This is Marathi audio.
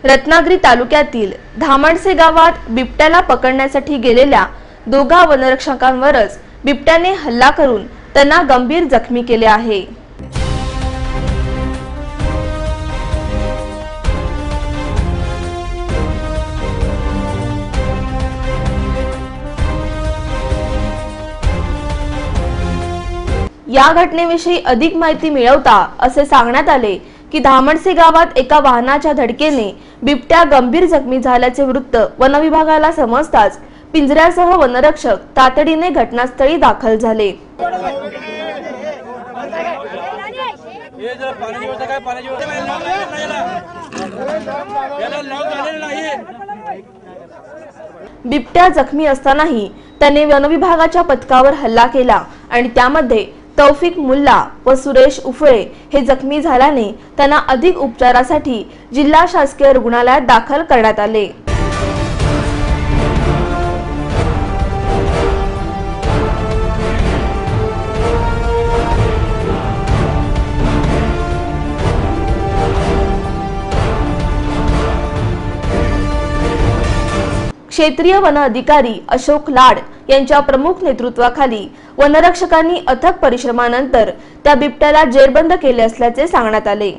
रत्नागिरी तालुक्यातील धामणसे गावात बिबट्याला पकडण्यासाठी गेलेल्या दोघा वनरक्षकांवरच बिबट्याने हल्ला करून त्यांना गंभीर जखमी केले आहे। या घटनेविषयी अधिक माहिती मिळवता असे सांगण्यात आले की धामणसे गावात एका वाहनाच्या धडकेने बिबट्या गंभीर जखमी झाल्याचे वृत्त वनविभागाला समजताच पिंजऱ्यासह वनरक्षक तातडीने घटनास्थळी दाखल झाले। बिबट्या जखमी असतानाही त्याने वनविभागाच्या पथकावर हल्ला केला आणि त्यामध्ये तौफिक मुल्ला व सुरेश उफळे हे जखमी झाल्याने त्यांना अधिक उपचारासाठी जिल्हा शासकीय रुग्णालयात दाखल करण्यात आले। क्षेत्रीय वन अधिकारी अशोक लाड यांच्या प्रमुख नेतृत्वाखाली वनरक्षकांनी अथक परिश्रमानंतर त्या बिबट्याला जेरबंद केले असल्याचे सांगण्यात आले।